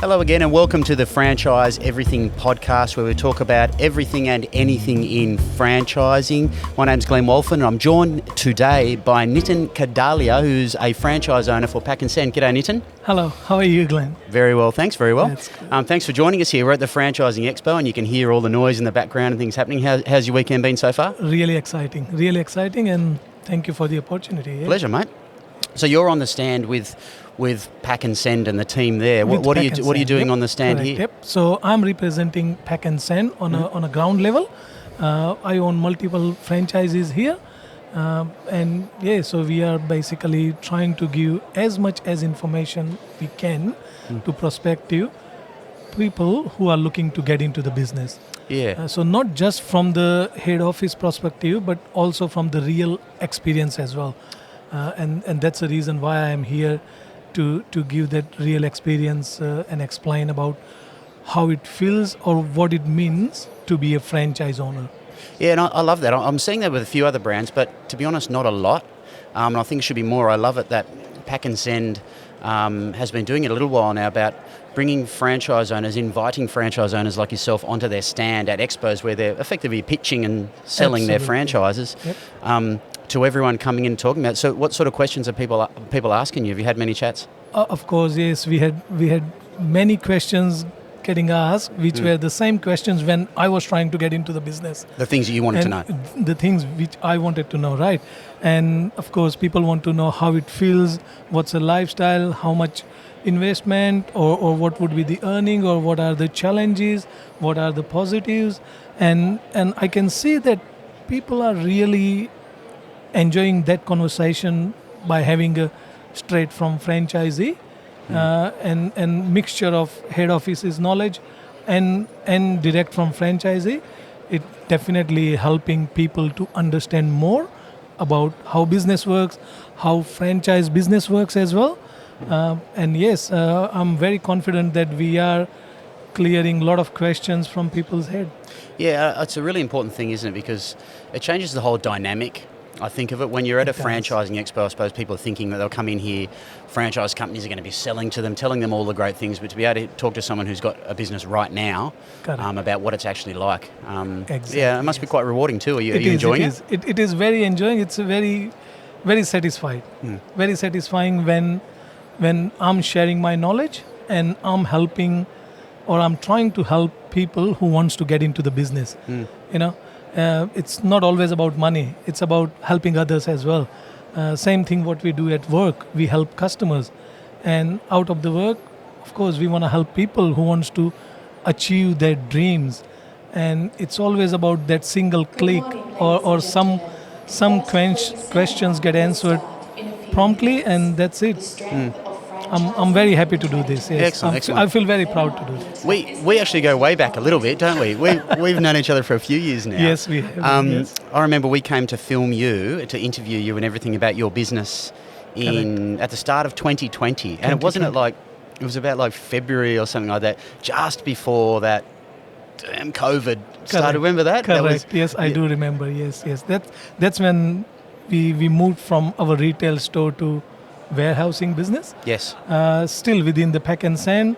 Hello again and welcome to the Franchise Everything podcast, where we talk about everything and anything in franchising. My name's Glenn Wolfen and I'm joined today by Nitin Khadalia, who's a franchise owner for Pack and Send. G'day Nitin. Hello, how are you, Glenn? Very well, thanks, very well. That's good. Thanks for joining us here. We're at the Franchising Expo and you can hear all the noise in the background and things happening. How's your weekend been so far? Really exciting, and thank you for the opportunity. Yeah? Pleasure, mate. So you're on the stand with Pack and Send and the team there. What are you doing on the stand Correct. here? Yep. So I'm representing Pack and Send on a ground level. I own multiple franchises here, so we are basically trying to give as much as information we can to prospective people who are looking to get into the business. Yeah. So not just from the head office perspective, but also from the real experience as well. And that's the reason why I am here to give that real experience and explain about how it feels or what it means to be a franchise owner. Yeah, and I love that. I'm seeing that with a few other brands, but to be honest, not a lot. And I think it should be more. I love it that Pack and Send has been doing it a little while now about bringing franchise owners, inviting franchise owners like yourself onto their stand at expos where they're effectively pitching and selling their franchises. Yep. To everyone coming in and talking about. So what sort of questions are people asking you? Have you had many chats? Of course, yes. We had many questions getting asked, which were the same questions when I was trying to get into the business. The things that you wanted to know. The things which I wanted to know, right? And of course, people want to know how it feels, what's the lifestyle, how much investment, or what would be the earning, or what are the challenges, what are the positives. And I can see that people are really enjoying that conversation by having a straight from franchisee and mixture of head office's knowledge and direct from franchisee. It definitely helping people to understand more about how business works, how franchise business works as well. I'm very confident that we are clearing a lot of questions from people's head. Yeah, it's a really important thing, isn't it? Because it changes the whole dynamic, I think, of it. When you're at a franchising expo, I suppose people are thinking that they'll come in here, franchise companies are going to be selling to them, telling them all the great things, but to be able to talk to someone who's got a business right now about what it's actually like. Exactly, yeah, it must be quite rewarding too. Are you enjoying it? It is very enjoying. It's a very, very satisfied. Very satisfying when I'm sharing my knowledge and I'm helping or I'm trying to help people who wants to get into the business. It's not always about money. It's about helping others as well. Same thing what we do at work. We help customers. And out of the work, of course, we want to help people who wants to achieve their dreams. And it's always about that single click or some questions get answered promptly, and that's it. I'm very happy to do this. Yes. Excellent. I feel very proud to do this. We actually go way back a little bit, don't we? We've known each other for a few years now. Yes, we have. Yes. I remember we came to film you, to interview you and everything about your business at the start of 2020. And it was about like February or something like that, just before that damn COVID started. Remember that? Correct. Yes, I do remember. Yes. That's when we moved from our retail store to warehousing business. Yes. Still within the Pack and Send.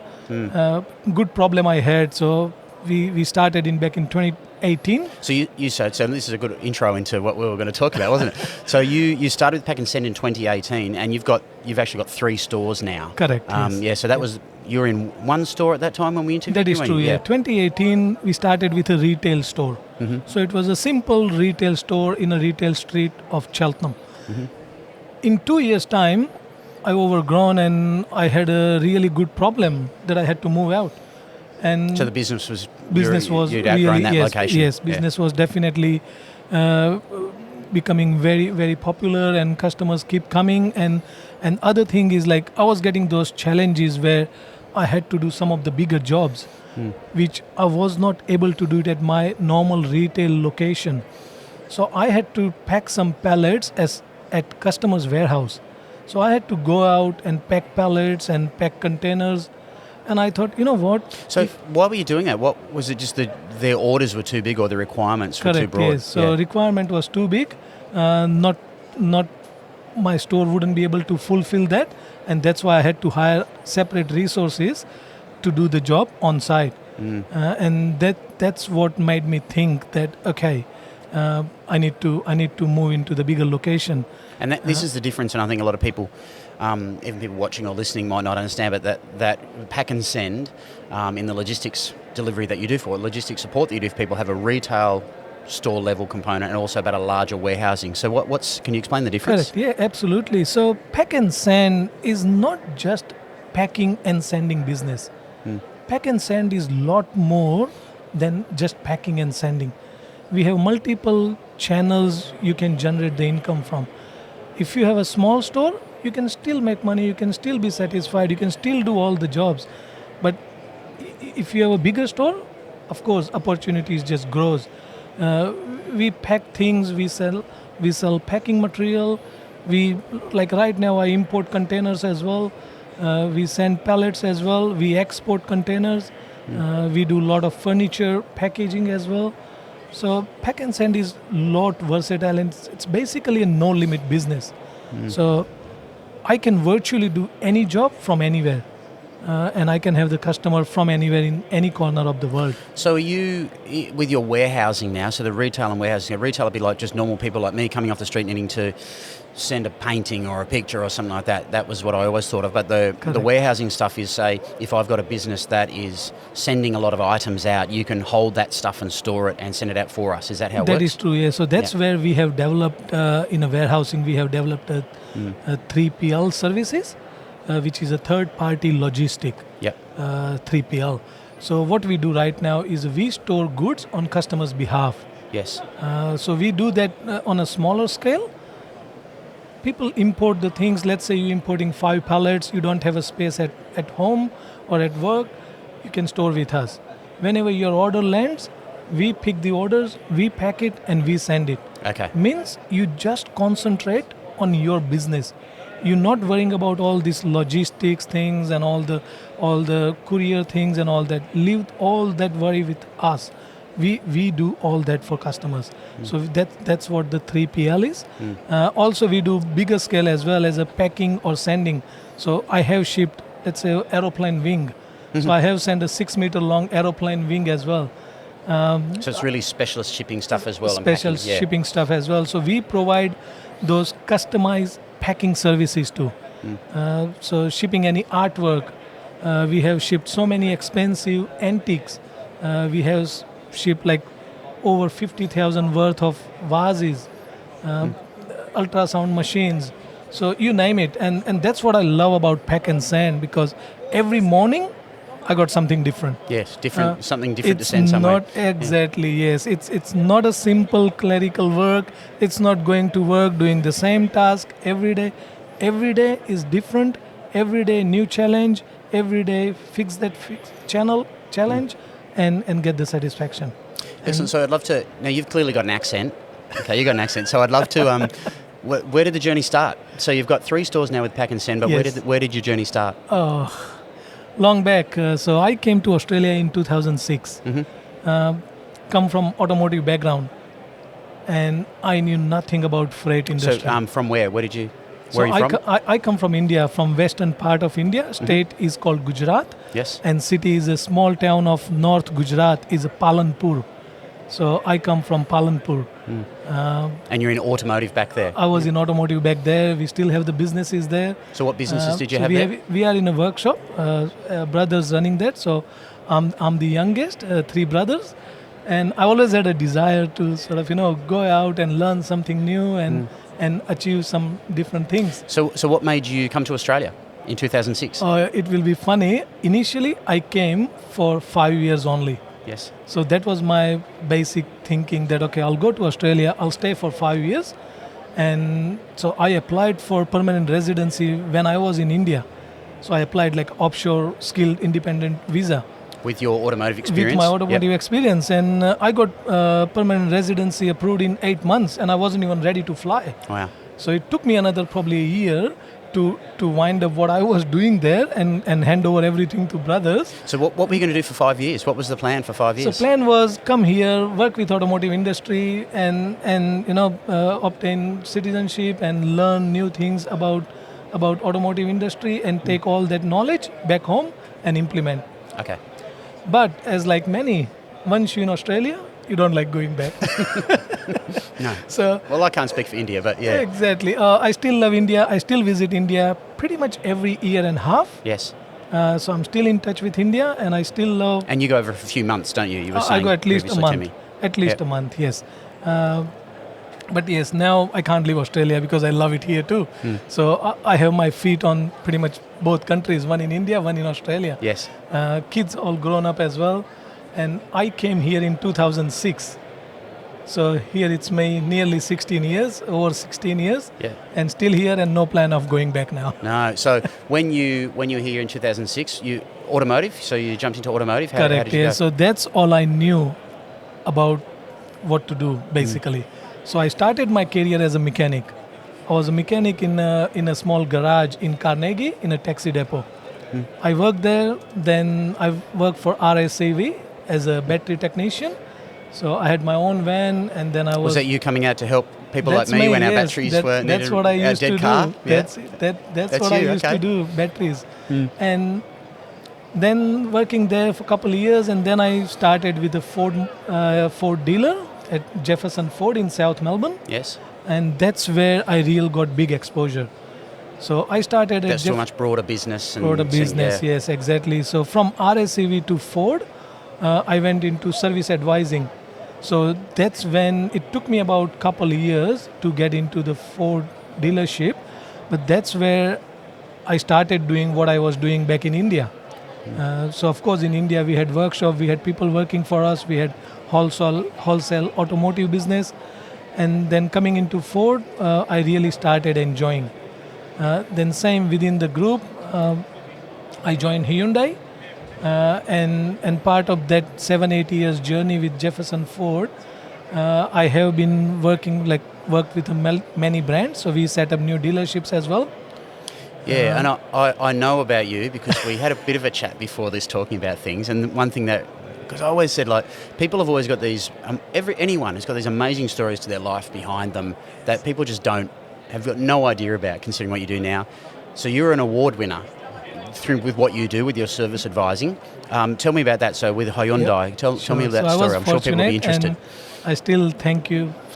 Good problem I had. So we started back in 2018. So you said, so this is a good intro into what we were going to talk about, wasn't it? So you started with Pack and Send in 2018, and you've actually got 3 stores now. Correct. Yes. Yeah. So you were in one store at that time when we interviewed. That is true. Yeah. 2018 we started with a retail store. So it was a simple retail store in a retail street of Cheltenham. In 2 years' time, I overgrown and I had a really good problem that I had to move out. And so the business was you'd really, outgrown that location. Yes, business was definitely becoming very, very popular, and customers keep coming. And other thing is, like, I was getting those challenges where I had to do some of the bigger jobs, which I was not able to do it at my normal retail location. So I had to pack some pallets at customers' warehouse. So I had to go out and pack pallets and pack containers. And I thought, you know what? So why were you doing that? What was it? Just their orders were too big, or the requirements were too broad? Yes. So requirement was too big. Not my store wouldn't be able to fulfill that, and that's why I had to hire separate resources to do the job on site. And that's what made me think that okay, I need to move into the bigger location. And this is the difference, and I think a lot of people, even people watching or listening, might not understand, but that pack and send in the logistics delivery that you do for logistics support that you do for people have a retail store level component and also about a larger warehousing. So can you explain the difference? Correct. Yeah, absolutely. So pack and send is not just packing and sending business. Pack and send is a lot more than just packing and sending. We have multiple channels you can generate the income from. If you have a small store, you can still make money, you can still be satisfied, you can still do all the jobs. But if you have a bigger store, of course, opportunities just grows. We pack things, we sell packing material. Like right now, I import containers as well. We send pallets as well. We export containers. We do a lot of furniture packaging as well. So pack and send is a lot versatile, and it's basically a no limit business. So I can virtually do any job from anywhere. And I can have the customer from anywhere in any corner of the world. So are you, with your warehousing now, so the retail and warehousing, retail would be like just normal people like me coming off the street needing to send a painting or a picture or something like that. That was what I always thought of. But the warehousing stuff is, say, if I've got a business that is sending a lot of items out, you can hold that stuff and store it and send it out for us. Is that how it works? That is true, yeah. So that's where we have developed, in a warehousing, we have developed a 3PL services. Which is a third-party logistic, 3PL. So what we do right now is we store goods on customers' behalf. Yes. So we do that on a smaller scale. People import the things. Let's say you're importing 5 pallets. You don't have a space at home or at work. You can store with us. Whenever your order lands, we pick the orders, we pack it, and we send it. Okay. Means you just concentrate on your business. You're not worrying about all these logistics things and all the courier things and all that. Leave all that worry with us. We do all that for customers. So that's what the 3PL is. Also, we do bigger scale as well as a packing or sending. So I have shipped, let's say, aeroplane wing. So I have sent a 6-meter long aeroplane wing as well. So it's really specialist shipping stuff as well. Special shipping stuff as well. So we provide those customized packing services too. So shipping any artwork. We have shipped so many expensive antiques. We have shipped like over 50,000 worth of vases, ultrasound machines. So you name it. And that's what I love about pack and send, because every morning I got something different. Yes, different, something different to send somewhere. It's not exactly, yes. It's not a simple clerical work. It's not going to work doing the same task every day. Every day is different. Every day new challenge. Every day fix challenge and get the satisfaction. Listen, so I'd love to, now you've clearly got an accent. Okay, you got an accent. So I'd love to, where did the journey start? So you've got 3 stores now with Pack and Send, but Yes. where did your journey start? Long back. So I came to Australia in 2006. Come from automotive background, and I knew nothing about freight industry. So from where? Where are you from? I come from India, from western part of India. State is called Gujarat. Yes. And city is a small town of North Gujarat, is a Palanpur. So I come from Palanpur. And you're in automotive back there? I was in automotive back there. We still have the businesses there. So what businesses did you so have there? We are in a workshop. Brothers running that. So I'm the youngest, 3 brothers. And I always had a desire to sort of, go out and learn something new and achieve some different things. So what made you come to Australia in 2006? It will be funny. Initially, I came for 5 years only. Yes. So that was my basic thinking that, okay, I'll go to Australia, I'll stay for 5 years. And so I applied for permanent residency when I was in India. So I applied like offshore skilled independent visa. With your automotive experience? With my automotive experience. And I got permanent residency approved in 8 months, and I wasn't even ready to fly. Wow. So it took me another probably a year to wind up what I was doing there and hand over everything to brothers. So what were you going to do for 5 years? What was the plan for 5 years? So plan was come here, work with automotive industry and obtain citizenship and learn new things about automotive industry and take all that knowledge back home and implement. Okay. But as like many, once you're in Australia, you don't like going back. No. So Well, I can't speak for India, but yeah. exactly. I still love India. I still visit India pretty much every year and a half. Yes. So I'm still in touch with India, and I still love. And you go over for a few months, don't you? You were I saying go at least a previously to month. me. At least Yep. a month, yes. But yes, now I can't leave Australia because I love it here too. So I have my feet on pretty much both countries, one in India, one in Australia. Yes. Kids all grown up as well. And I came here in 2006. So here it's nearly 16 years, over 16 years. Yeah. And still here and no plan of going back now. No. So when you were here in 2006, you automotive. So you jumped into automotive. How Correct, did you yeah. go? So that's all I knew about what to do, basically. So I started my career as a mechanic. I was a mechanic in a small garage in Carnegie in a taxi depot. I worked there. Then I worked for RSAV as a battery technician. So I had my own van, and then I was. Was that you coming out to help people like That's me me, when our yes. batteries That- were That's needed what I our used dead to car? do. Yeah. That's what you, I used okay. to do, batteries. And then working there for a couple of years, and then I started with a Ford dealer at Jefferson Ford in South Melbourne, Yes. and that's where I really got big exposure. So I started at That's so much broader business. And broader seeing- business, yeah. yes, exactly. So from RSCV to Ford, I went into service advising. So that's when it took me about couple of years to get into the Ford dealership, but that's where I started doing what I was doing back in India. So of course in India we had workshop, we had people working for us, we had wholesale automotive business, and then coming into Ford, I really started enjoying. Then same within the group, I joined Hyundai, and part of that 7-8 years journey with Jefferson Ford, I have been worked with many brands. So we set up new dealerships as well. Yeah, and I know about you because we had a bit of a chat before this talking about things, and one thing that, because I always said, like, people have always got these, anyone has got these amazing stories to their life behind them that people just have got no idea about, considering what you do now. So you're an award winner with what you do with your service advising. Tell me about that. So with Hyundai, Yep. tell me Sure. about that So I was story. I'm sure people will be interested. and I still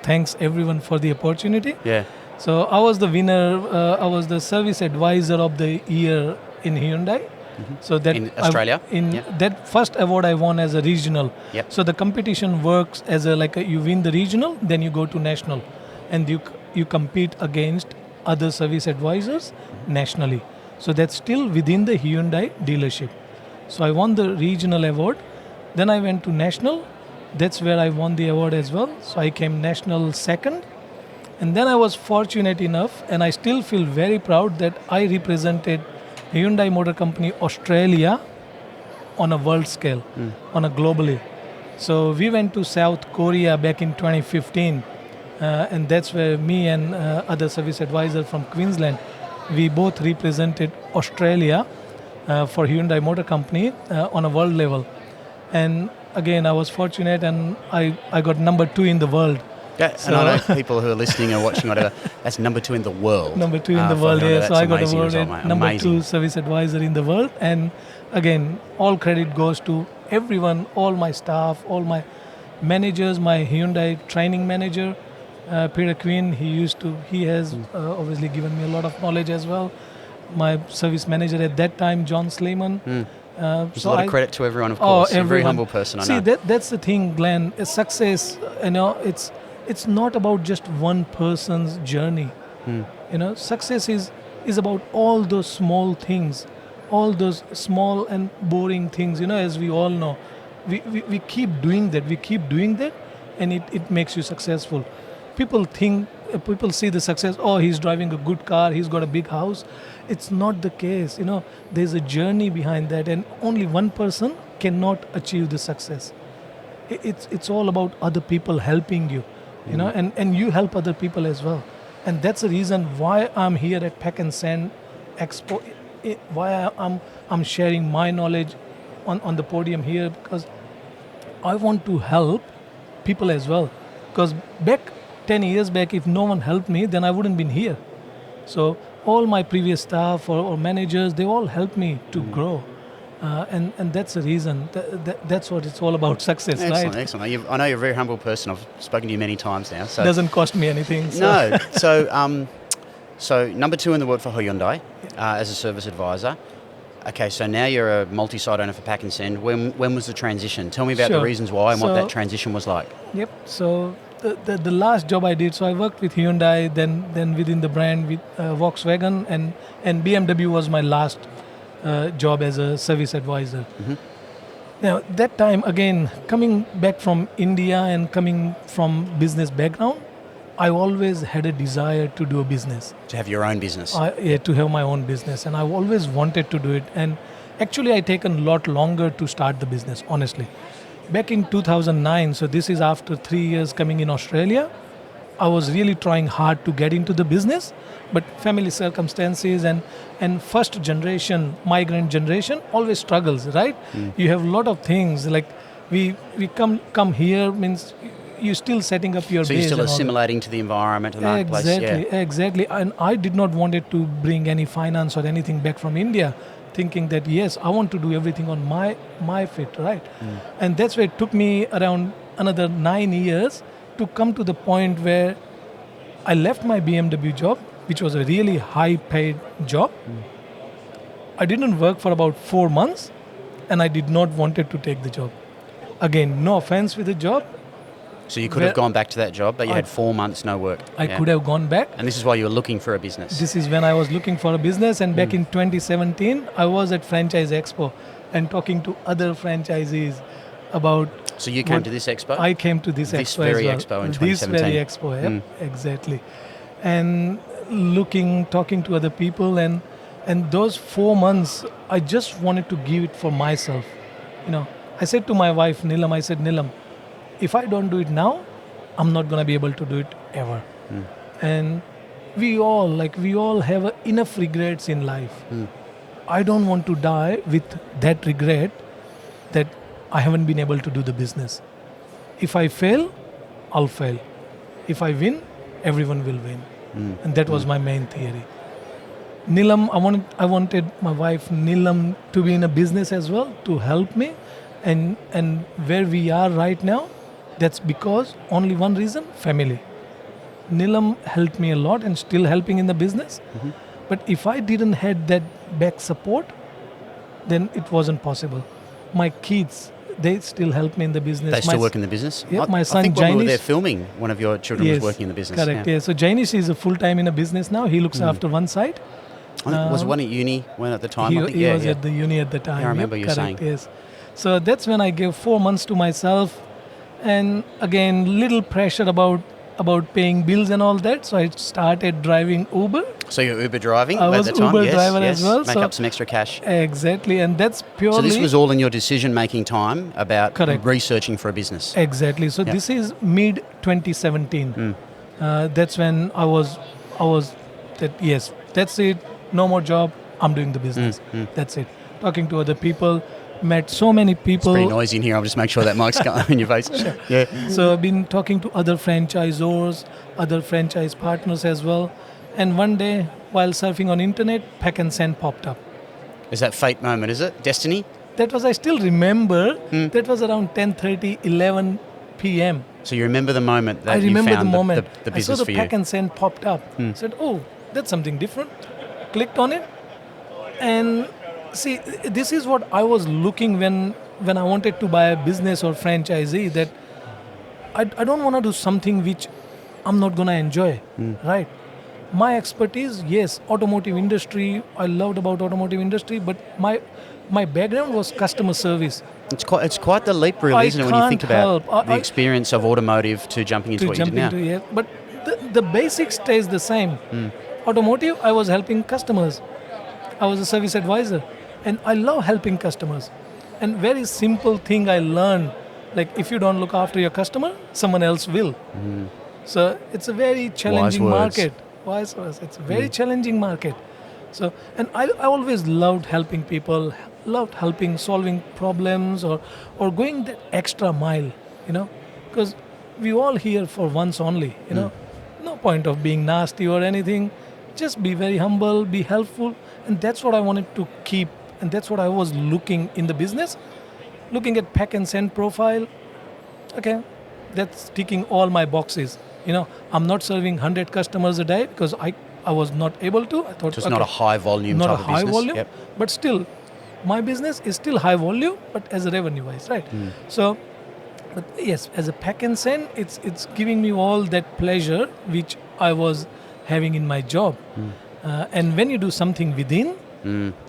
thanks everyone for the opportunity. Yeah. So I was the winner. I was the service advisor of the year in Hyundai. So that In Australia? Yep. that first award I won as a regional. Yep. So the competition works as you win the regional, then you go to national, and you compete against other service advisors nationally. So that's still within the Hyundai dealership. So I won the regional award. Then I went to national. That's where I won the award as well. So I came national second. And then I was fortunate enough, and I still feel very proud that I represented Hyundai Motor Company Australia on a world scale, on a globally. So we went to South Korea back in 2015, and that's where me and other service advisor from Queensland, we both represented Australia for Hyundai Motor Company on a world level. And again, I was fortunate, and I got number 2 in the world. Yeah, and I know people who are listening or watching, whatever, that's number 2 in the world. Number 2 in the for world, Hyundai. yeah. So That's I got amazing awarded result, mate. number Amazing. 2 service advisor in the world. And again, all credit goes to everyone, all my staff, all my managers, my Hyundai training manager, Peter Quinn. He has obviously given me a lot of knowledge as well. My service manager at that time, John Sleeman. There's a lot of credit to everyone, of course. You're a very humble person, I know. See, that's the thing, Glenn. Success, it's not about just one person's journey. Success is about all those small things, all those small and boring things. As we all know, we keep doing that, and it makes you successful. People see the success. Oh, he's driving a good car. He's got a big house. It's not the case. There's a journey behind that, and only one person cannot achieve the success. It's all about other people helping you, and you help other people as well. And that's the reason why I'm here at Pack and Sand Expo. Why I'm sharing my knowledge on the podium here, because I want to help people as well. Because 10 years back, if no one helped me, then I wouldn't been here. So all my previous staff or managers, they all helped me to grow. And that's the reason. That's what it's all about, success, Excellent, right? excellent. I know you're a very humble person. I've spoken to you many times now. So Doesn't cost me anything. So. no. So number 2 in the world for Hyundai as a service advisor. Okay, so now you're a multi-site owner for Pack and Send. When was the transition? Tell me about the Sure. reasons why and what So- that transition was like. Yep. So the last job I did, so I worked with Hyundai, then within the brand with Volkswagen, and BMW was my last job as a service advisor. Now that time, again, coming back from India and coming from business background, I always had a desire to do a business. To have your own business. To have my own business, and I always wanted to do it. And actually, I taken a lot longer to start the business, honestly. Back in 2009, so this is after 3 years coming in Australia, I was really trying hard to get into the business, but family circumstances and first generation, migrant generation, always struggles, right? You have a lot of things, like we come here, means you're still setting up your So base. you're still and all that. assimilating to the environment and the marketplace. Exactly. And I did not want it to bring any finance or anything back from India, thinking that yes, I want to do everything on my fit, right? And that's where it took me around another 9 years to come to the point where I left my BMW job, which was a really high paid job. I didn't work for about 4 months, and I did not wanted to take the job. Again, no offense with the job. So you could have gone back to that job, but you I- had 4 months no work. I could have gone back. And this is why you were looking for a business. This is when I was looking for a business, and back in 2017, I was at Franchise Expo and talking to other franchisees about. So you came to this expo? I came to this This expo very as well. expo in This 2017. very expo, yep, exactly. And talking to other people, and those 4 months, I just wanted to give it for myself. I said to my wife Nilam, I said, Nilam, if I don't do it now, I'm not gonna be able to do it ever. And we all have enough regrets in life. I don't want to die with that regret that I haven't been able to do the business. If I fail, I'll fail. If I win, everyone will win. And that was my main theory. Nilam, I wanted my wife Nilam to be in a business as well, to help me. And where we are right now, that's because only one reason, family. Nilam helped me a lot and still helping in the business. But if I didn't had that back support, then it wasn't possible. My kids, they still help me in the business. They still work in the business? Yeah, my I son think when we were Jainish- there filming, one of your children was working in the business. Correct, Yeah. yeah. So Jainish is a full-time in a business now. He looks after one side. Was one at uni when at the time? I think, He was at the uni at the time. Yeah, I remember you correct, saying. Yes. So that's when I gave 4 months to myself, and again, little pressure about paying bills and all that. So I started driving Uber. So you're Uber driving I at was the time? Uber Yes, driver yes. as well, Make so- up some extra cash. Exactly, and that's purely. So this was all in your decision-making time about Correct. researching for a business. Exactly. So Yeah. this is mid 2017. That's when I was that yes, that's it. No more job. I'm doing the business. That's it. Talking to other people, met so many people. Pretty noisy in here. I'll just make sure that mic's in your face. Yeah. So I've been talking to other franchisors, other franchise partners as well. And one day, while surfing on internet, Pack and Send popped up. Is that fate moment, is it? Destiny? That was, I still remember, that was around 10:30, 11 p.m. So you remember the moment that I remember you found the moment. the I business saw for the you? Pack and Send popped up. Said, oh, that's something different. Clicked on it. And see, this is what I was looking when I wanted to buy a business or franchisee, that I don't want to do something which I'm not going to enjoy, right? My expertise, yes, automotive industry. I loved about automotive industry, but my background was customer service. It's quite the leap, really, I isn't it, when you think can't about help. the experience of automotive to jumping into To what you jump do now? into it. But the basic stays the same. Automotive, I was helping customers. I was a service advisor, and I love helping customers. And very simple thing I learned, like if you don't look after your customer, someone else will. So it's a very challenging words. market. Wise words. It's a very challenging market. So, and I always loved helping people, loved helping, solving problems, or going that extra mile, because we all here for once only, no point of being nasty or anything. Just be very humble, be helpful, and that's what I wanted to keep and that's what I was looking in the business, looking at pack and send profile. Okay, that's ticking all my boxes. I'm not serving 100 customers a day because I was not able to. I thought Just not a high volume not type a of high business. volume, Yep. but still, my business is still high volume, but as a revenue wise, right? So, but yes, as a pack and send, it's giving me all that pleasure which I was having in my job. And when you do something within,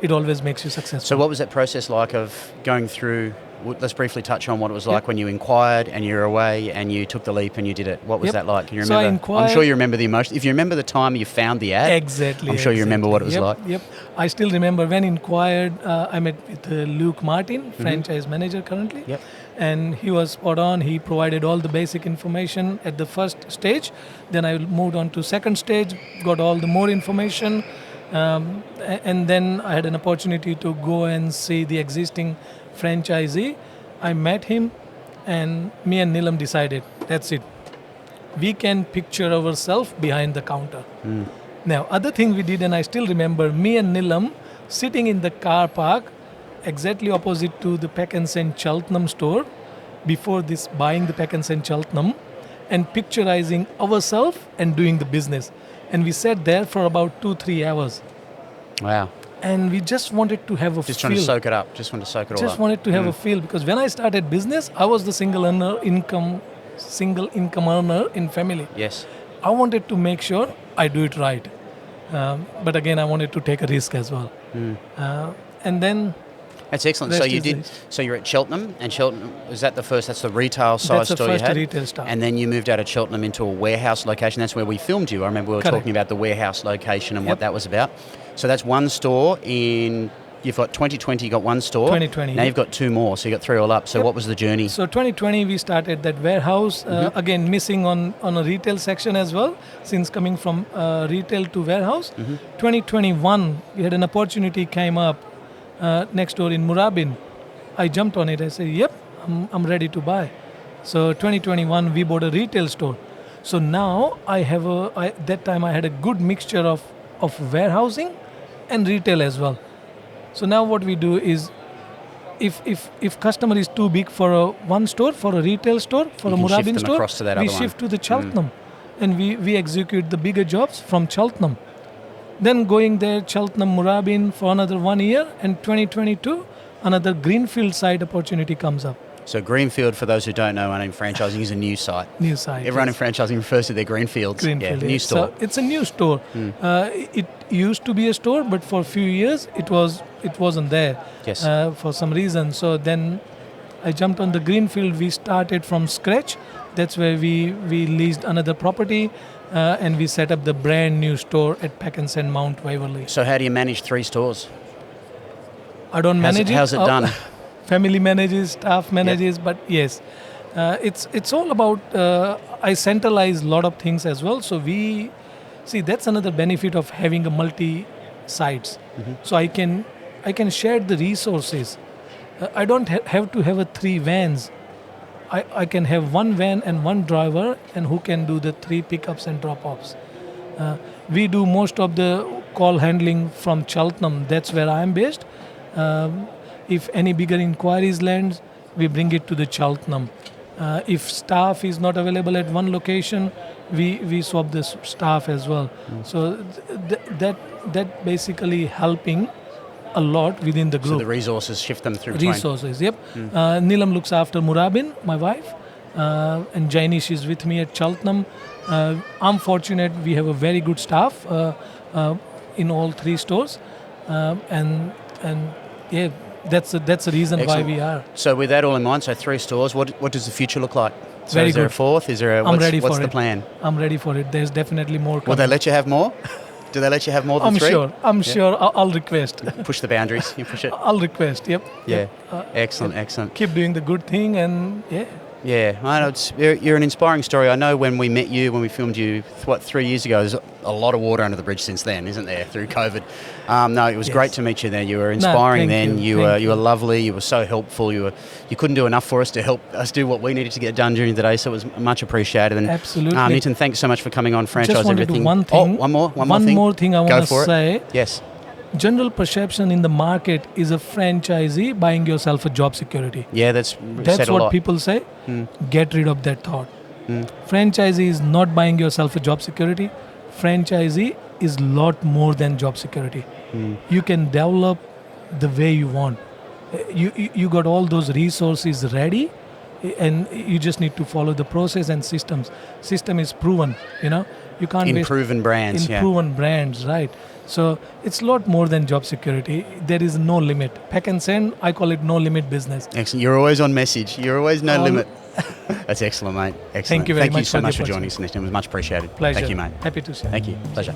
it always makes you successful. So what was that process like of going through? Let's briefly touch on what it was like when you inquired and you're away and you took the leap and you did it. What was that like? Can you So I remember? I'm sure you remember the emotion. If you remember the time you found the ad, Exactly. I'm sure you remember what it was like. Yep. I still remember when inquired. I met with Luke Martin, franchise manager currently. Yep. And he was spot on. He provided all the basic information at the first stage. Then I moved on to second stage, got all the more information. And then I had an opportunity to go and see the existing franchisee. I met him, and me and Nilam decided, that's it. We can picture ourselves behind the counter. Now, other thing we did, and I still remember, me and Nilam sitting in the car park exactly opposite to the Pack and Send Cheltenham store before this, buying the Pack and Send Cheltenham and picturizing ourselves and doing the business. And we sat there for about 2-3 hours. Wow. And we just wanted to have a Just feel. trying to soak it up. Just want to soak it all up. Just wanted to have a feel, because when I started business, I was the single income earner in family. Yes. I wanted to make sure I do it right. But again, I wanted to take a risk as well. And then That's excellent. So rest you is did. history. So you're at Cheltenham, and Cheltenham, was that the first? That's the retail size That's the store you first had. retail store. And then you moved out of Cheltenham into a warehouse location. That's where we filmed you. I remember we were Correct. talking about the warehouse location and what Yep. that was about. So that's one store in. You've got 2020. You got one store. 2020, Now yep. you've got two more. So you got three all up. So Yep. what was the journey? So 2020 we started that warehouse, again missing on a retail section as well, since coming from retail to warehouse. 2021 we had an opportunity came up next door in Murabin. I jumped on it. I said, yep, I'm ready to buy. So 2021 we bought a retail store. So now that time I had a good mixture of warehousing and retail as well. So now what we do is, if customer is too big for one store, for a retail store, for You a can shift Murabin them store, across to that we other one. shift to the Cheltenham, and we execute the bigger jobs from Cheltenham. Then going there, Cheltenham, Murabin for another 1 year, and 2022 another greenfield site opportunity comes up. So Greenfield, for those who don't know, in franchising is a new site. New site. Everyone yes. in franchising refers to their greenfields. Greenfield, Yeah, new yes. store. So it's a new store. It used to be a store, but for a few years it wasn't there. Yes. For some reason. So then I jumped on the greenfield. We started from scratch. That's where we leased another property, and we set up the brand new store at Pack and Send Mount Waverley. So how do you manage 3 stores? I don't manage it. How's it done? Family manages, staff manages, but yes, it's all about. I centralize a lot of things as well. So we see that's another benefit of having a multi sites. So I can share the resources. I don't have to have 3 vans. I can have 1 van and 1 driver, and who can do the 3 pickups and drop-offs. We do most of the call handling from Cheltenham. That's where I am based. If any bigger inquiries lands, we bring it to the Cheltenham. If staff is not available at one location, we swap the staff as well. So that basically helping a lot within the So group. the resources shift them through between. Resources, yep. Nilam looks after Murabin, my wife, and Jainish is with me at Cheltenham. I'm fortunate we have a very good staff in all 3 stores, and yeah, that's the reason Excellent. why we are. So with that all in mind, so 3 stores, what does the future look like? So Very is there good. a 4th? Is there I'm ready what's for the it. plan? I'm ready for it. There's definitely more Will coming. they let you have more? Do they let you have more than I'm 3? sure. I'm sure. I'll request. Push the boundaries. You push it. I'll request. Yep. Yeah. Yep. Excellent, excellent. Keep doing the good thing, and yeah. Yeah, I know you're an inspiring story. I know when we met you, when we filmed you, 3 years ago, there's a lot of water under the bridge since then, isn't there, through COVID? No, it was Yes. great to meet you there. You were inspiring thank then. you, You thank were you. lovely. You were so helpful. You couldn't do enough for us to help us do what we needed to get done during the day, so it was much appreciated. And Absolutely. Nitin, thanks so much for coming on Franchise Just want to do Everything. one thing. Oh, one more One thing. more thing I Go want for to it. say. Yes. general perception in the market is a franchisee buying yourself a job security. Yeah, that's That's said a what lot. people say. Get rid of that thought. Franchisee is not buying yourself a job security. Franchisee is lot more than job security. You can develop the way you want. You got all those resources ready, and you just need to follow the process and systems. System is proven. You can't In waste proven brands, in yeah. proven brands, right? So it's a lot more than job security. There is no limit. Pack and send, I call it no limit business. Excellent. You're always on message. You're always no All- limit. That's excellent, mate. Excellent. Thank you very Thank you much so for the much for joining us, opportunity. Nitin. It was much appreciated. Pleasure. Thank you, mate. Happy to share. Thank you. Pleasure.